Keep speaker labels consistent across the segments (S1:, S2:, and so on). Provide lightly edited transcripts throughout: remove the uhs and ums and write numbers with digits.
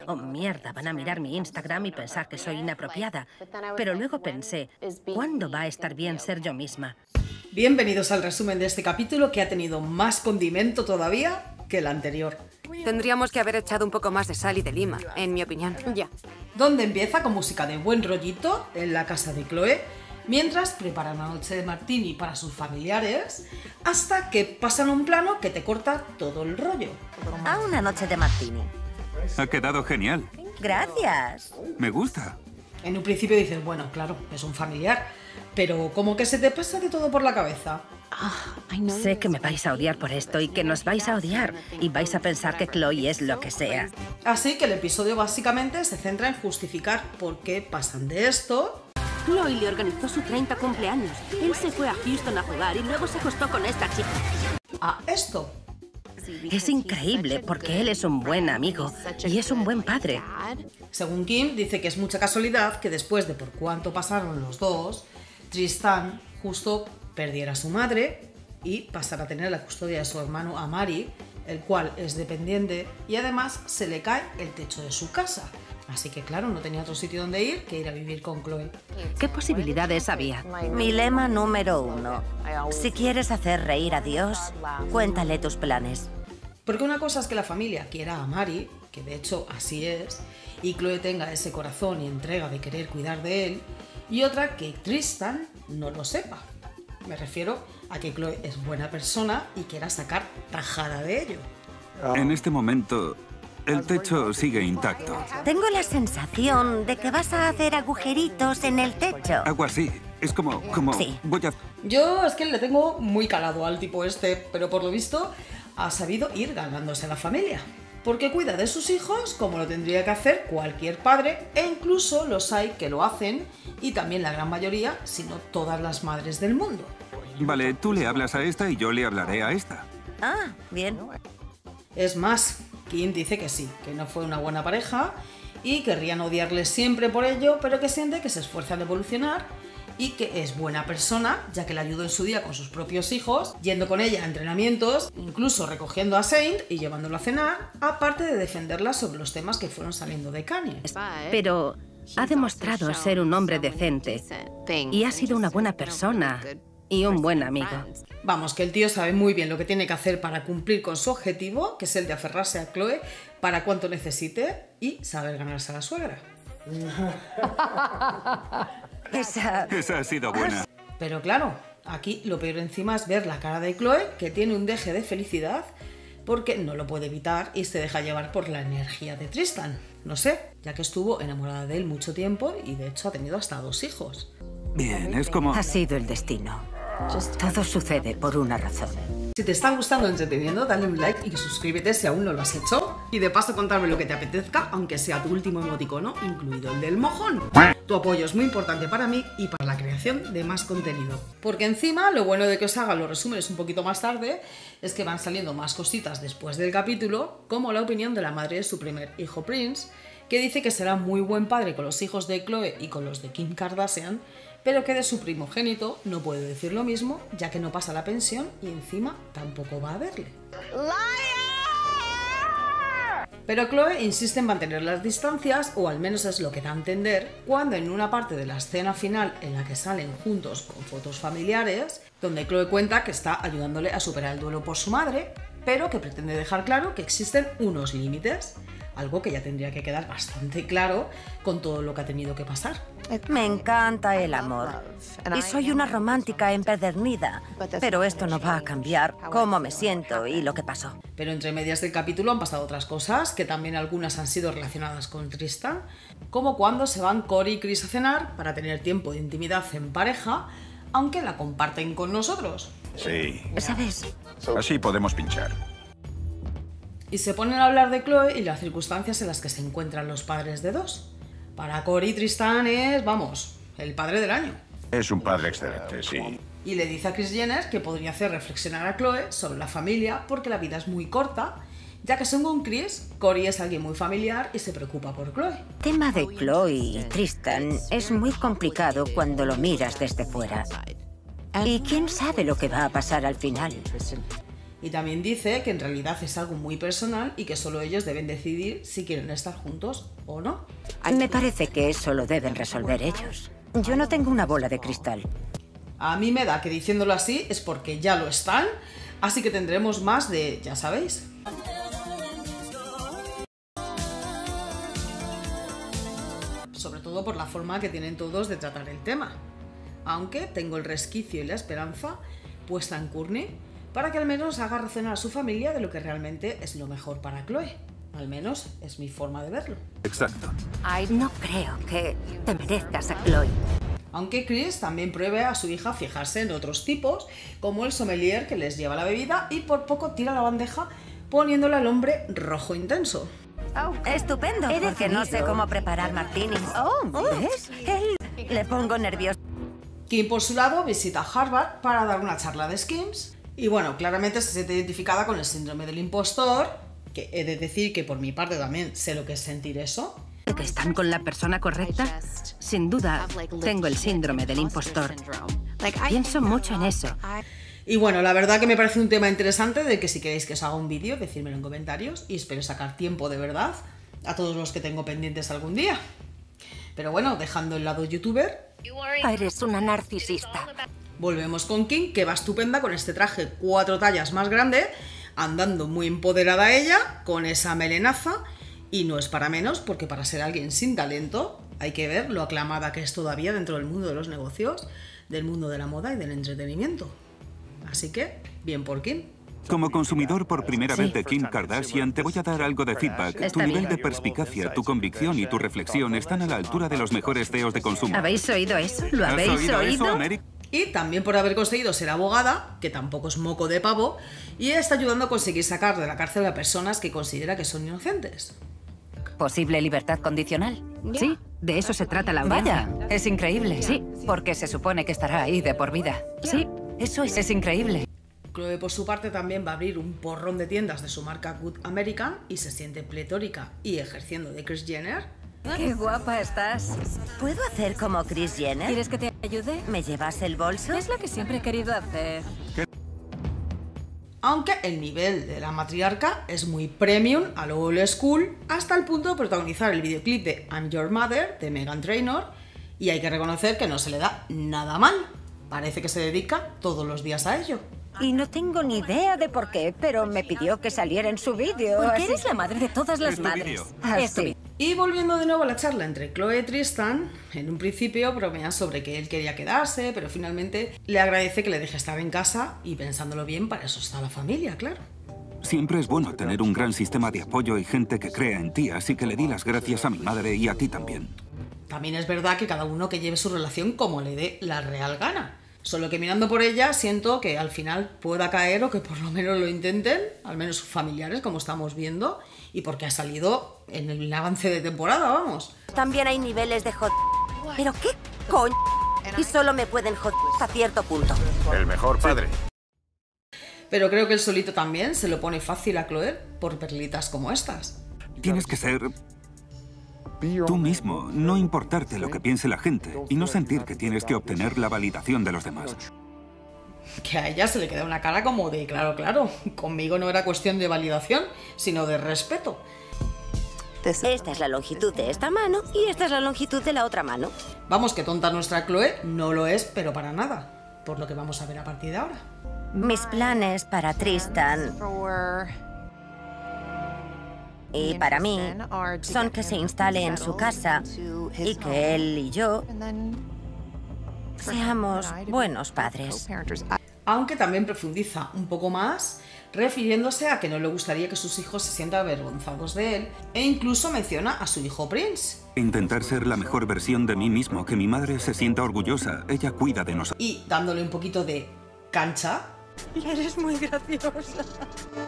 S1: oh mierda, van a mirar mi Instagram y pensar que soy inapropiada. Pero luego pensé, ¿cuándo va a estar bien ser yo misma?
S2: Bienvenidos al resumen de este capítulo que ha tenido más condimento todavía que el anterior.
S3: Tendríamos que haber echado un poco más de sal y de lima, en mi opinión. Ya.
S2: Donde empieza con música de buen rollito en la casa de Chloe, mientras preparan una noche de martini para sus familiares, hasta que pasan un plano que te corta todo el rollo.
S4: A una noche de martini.
S5: Ha quedado genial.
S4: Gracias.
S5: Me gusta.
S2: En un principio dices, bueno, claro, es un familiar, pero como que se te pasa de todo por la cabeza.
S1: Sé que me vais a odiar por esto y que nos vais a odiar y vais a pensar que Chloe es lo que sea.
S2: Así que el episodio básicamente se centra en justificar por qué pasan de esto.
S6: Chloe le organizó su 30 cumpleaños. Él se fue a Houston a jugar y luego se acostó con esta chica.
S2: A esto.
S1: Es increíble porque él es un buen amigo y es un buen padre.
S2: Según Kim, dice que es mucha casualidad que después de por cuánto pasaron los dos, Tristan justo perdiera a su madre y pasara a tener la custodia de su hermano Amari, el cual es dependiente y además se le cae el techo de su casa. Así que claro, no tenía otro sitio donde ir que ir a vivir con Chloe.
S1: ¿Qué posibilidades había?
S4: Mi lema número 1. Si quieres hacer reír a Dios, cuéntale tus planes.
S2: Porque una cosa es que la familia quiera a Mari, que de hecho así es, y Chloe tenga ese corazón y entrega de querer cuidar de él, y otra que Tristan no lo sepa. Me refiero a que Chloe es buena persona y quiera sacar tajada de ello.
S5: En este momento, el techo sigue intacto.
S4: Tengo la sensación de que vas a hacer agujeritos en el techo.
S5: Algo así. Es como...
S4: Sí.
S5: Voy a...
S2: Yo es que le tengo muy calado al tipo este, pero por lo visto ha sabido ir ganándose a la familia. Porque cuida de sus hijos como lo tendría que hacer cualquier padre, e incluso los hay que lo hacen, y también la gran mayoría, si no todas las madres del mundo.
S5: Vale, tú le hablas a esta y yo le hablaré a esta.
S4: Ah, bien.
S2: Es más, Kim dice que sí, que no fue una buena pareja y querrían odiarle siempre por ello, pero que siente que se esfuerzan de evolucionar y que es buena persona, ya que la ayudó en su día con sus propios hijos, yendo con ella a entrenamientos, incluso recogiendo a Saint y llevándolo a cenar, aparte de defenderla sobre los temas que fueron saliendo de Kanye.
S1: Pero ha demostrado ser un hombre decente y ha sido una buena persona y un buen amigo.
S2: Vamos, que el tío sabe muy bien lo que tiene que hacer para cumplir con su objetivo, que es el de aferrarse a Chloe para cuanto necesite y saber ganarse a la suegra.
S4: Esa
S5: Esa ha sido buena.
S2: Pero claro, aquí lo peor encima es ver la cara de Chloe, que tiene un deje de felicidad, porque no lo puede evitar y se deja llevar por la energía de Tristan. No sé, ya que estuvo enamorada de él mucho tiempo y de hecho ha tenido hasta 2 hijos.
S5: Bien, es como...
S4: ha sido el destino. Todo sucede por una razón.
S2: Si te está gustando el entreteniendo, dale un like y suscríbete si aún no lo has hecho. Y de paso contarme lo que te apetezca, aunque sea tu último emoticono, incluido el del mojón. Tu apoyo es muy importante para mí y para la creación de más contenido. Porque encima, lo bueno de que os haga los resúmenes un poquito más tarde, es que van saliendo más cositas después del capítulo, como la opinión de la madre de su primer hijo Prince, que dice que será muy buen padre con los hijos de Chloe y con los de Kim Kardashian, pero que de su primogénito no puede decir lo mismo, ya que no pasa la pensión y encima tampoco va a verle. Pero Chloe insiste en mantener las distancias, o al menos es lo que da a entender, cuando en una parte de la escena final en la que salen juntos con fotos familiares, donde Chloe cuenta que está ayudándole a superar el duelo por su madre, pero que pretende dejar claro que existen unos límites, algo que ya tendría que quedar bastante claro con todo lo que ha tenido que pasar.
S4: Me encanta el amor. Y soy una romántica empedernida. Pero esto no va a cambiar cómo me siento y lo que pasó.
S2: Pero entre medias del capítulo han pasado otras cosas, que también algunas han sido relacionadas con Tristan, como cuando se van Cory y Chris a cenar para tener tiempo de intimidad en pareja, aunque la comparten con nosotros.
S7: Sí.
S4: ¿Sabes?
S7: Así podemos pinchar.
S2: Y se ponen a hablar de Chloe y las circunstancias en las que se encuentran los padres de dos. Para Cory, Tristan es, vamos, el padre del año.
S7: Es un padre excelente, sí.
S2: Y le dice a Kris Jenner que podría hacer reflexionar a Chloe sobre la familia porque la vida es muy corta, ya que según Chris, Cory es alguien muy familiar y se preocupa por Chloe.
S4: El tema de Chloe y Tristan es muy complicado cuando lo miras desde fuera. Y quién sabe lo que va a pasar al final.
S2: Y también dice que en realidad es algo muy personal y que solo ellos deben decidir si quieren estar juntos o no.
S4: Me parece que eso lo deben resolver ellos. Yo no tengo una bola de cristal.
S2: A mí me da que diciéndolo así es porque ya lo están, así que tendremos más de, ya sabéis. Sobre todo por la forma que tienen todos de tratar el tema. Aunque tengo el resquicio y la esperanza puesta en Kourtney para que al menos haga razonar a su familia de lo que realmente es lo mejor para Khloe. Al menos es mi forma de verlo.
S5: Exacto.
S4: No creo que te merezcas a Khloe.
S2: Aunque Kris también pruebe a su hija fijarse en otros tipos, como el sommelier que les lleva la bebida y por poco tira la bandeja poniéndole al hombre rojo intenso.
S4: Estupendo, porque no sé cómo preparar martinis. ¿Ves? Le pongo nervioso.
S2: Kim, por su lado, visita Harvard para dar una charla de Skims. Y bueno, claramente se siente identificada con el síndrome del impostor, que he de decir que por mi parte también sé lo que es sentir eso.
S1: ¿Que están con la persona correcta? Sin duda, tengo el síndrome del impostor. Pienso mucho en eso.
S2: Y bueno, la verdad que me parece un tema interesante de que si queréis que os haga un vídeo, decídmelo en comentarios y espero sacar tiempo de verdad a todos los que tengo pendientes algún día. Pero bueno, dejando el lado youtuber,
S4: Eres una narcisista.
S2: volvemos con Kim, que va estupenda con este traje 4 tallas más grande, andando muy empoderada ella, con esa melenaza, y no es para menos, porque para ser alguien sin talento, hay que ver lo aclamada que es todavía dentro del mundo de los negocios, del mundo de la moda y del entretenimiento. Así que, bien por Kim.
S5: Como consumidor por primera vez de Kim Kardashian, te voy a dar algo de feedback.
S1: Está
S5: Tu nivel
S1: bien.
S5: de perspicacia, tu convicción y tu reflexión están a la altura de los mejores CEOs de consumo.
S1: ¿Habéis oído eso? ¿Lo
S5: ¿Has
S1: habéis
S5: oído eso,
S1: oído?
S5: América?
S2: Y también por haber conseguido ser abogada, que tampoco es moco de pavo, y está ayudando a conseguir sacar de la cárcel a personas que considera que son inocentes.
S8: ¿Posible libertad condicional?
S1: Sí, de eso se trata la audiencia.
S8: Vaya, es increíble.
S1: Sí.
S8: Porque se supone que estará ahí de por vida.
S1: Sí.
S8: Eso es increíble.
S2: Khloe, por su parte, también va a abrir un porrón de tiendas de su marca Good American y se siente pletórica y ejerciendo de Kris Jenner.
S8: Qué guapa estás.
S4: ¿Puedo hacer como Kris Jenner?
S8: ¿Quieres que te ayude?
S4: ¿Me llevas el bolso?
S8: Es lo que siempre he querido hacer.
S2: Aunque el nivel de la matriarca es muy premium a lo old school, hasta el punto de protagonizar el videoclip de I'm Your Mother de Meghan Trainor, y hay que reconocer que no se le da nada mal. Parece que se dedica todos los días a ello.
S4: Y no tengo ni idea de por qué, pero me pidió que saliera en su vídeo.
S8: Porque
S4: así
S8: eres
S4: que-
S8: la madre de todas las
S5: Es tu
S8: madres.
S5: vídeo.
S8: Es tu
S4: sí.
S8: vídeo.
S2: Y volviendo de nuevo a la charla entre Khloe y Tristan, en un principio bromean sobre que él quería quedarse, pero finalmente le agradece que le deje estar en casa y pensándolo bien, para eso está la familia, claro.
S5: Siempre es bueno tener un gran sistema de apoyo y gente que crea en ti, así que le di las gracias a mi madre y a ti también.
S2: También es verdad que cada uno que lleve su relación como le dé la real gana. Solo que mirando por ella siento que al final pueda caer o que por lo menos lo intenten, al menos sus familiares, como estamos viendo, y porque ha salido en el avance de temporada, vamos.
S4: También hay niveles de hot. ¿Pero qué coño? Y solo me pueden joder hasta cierto punto.
S7: El mejor padre.
S2: Pero creo que él solito también se lo pone fácil a Khloe por perlitas como estas.
S5: Tienes que ser tú mismo, no importarte lo que piense la gente y no sentir que tienes que obtener la validación de los demás.
S2: Que a ella se le queda una cara como de, claro, claro, conmigo no era cuestión de validación, sino de respeto.
S4: Esta es la longitud de esta mano y esta es la longitud de la otra mano.
S2: Vamos, que tonta nuestra Khloe no lo es, pero para nada, por lo que vamos a ver a partir de ahora.
S4: Mis planes para Tristan y para mí son que se instale en su casa y que él y yo seamos buenos padres.
S2: Aunque también profundiza un poco más, refiriéndose a que no le gustaría que sus hijos se sientan avergonzados de él, e incluso menciona a su hijo Prince.
S5: Intentar ser la mejor versión de mí mismo, que mi madre se sienta orgullosa. Ella cuida de nosotros.
S2: Y dándole un poquito de cancha,
S4: Eres muy graciosa.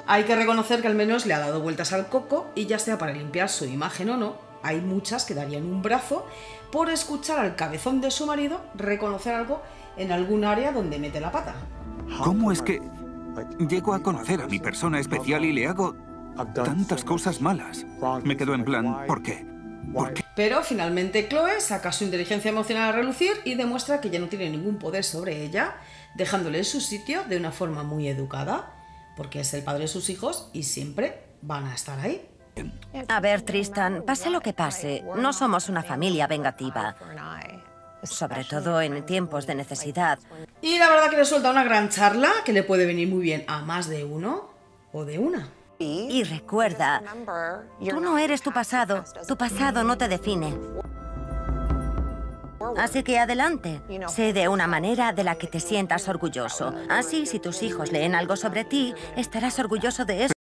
S2: hay que reconocer que al menos le ha dado vueltas al coco, y ya sea para limpiar su imagen o no, hay muchas que darían un brazo por escuchar al cabezón de su marido reconocer algo en algún área donde mete la pata.
S5: ¿Cómo es que llego a conocer a mi persona especial y le hago tantas cosas malas? Me quedo en plan, ¿por qué? ¿Por qué?
S2: Pero finalmente Khloe saca su inteligencia emocional a relucir y demuestra que ya no tiene ningún poder sobre ella, dejándole en su sitio de una forma muy educada, porque es el padre de sus hijos y siempre van a estar ahí.
S4: A ver, Tristan, pase lo que pase, no somos una familia vengativa. Sobre todo en tiempos de necesidad.
S2: Y la verdad que le suelta una gran charla que le puede venir muy bien a más de uno o de una.
S4: Y recuerda, tú no eres tu pasado no te define. Así que adelante, sé de una manera de la que te sientas orgulloso. Así, si tus hijos leen algo sobre ti, estarás orgulloso de eso.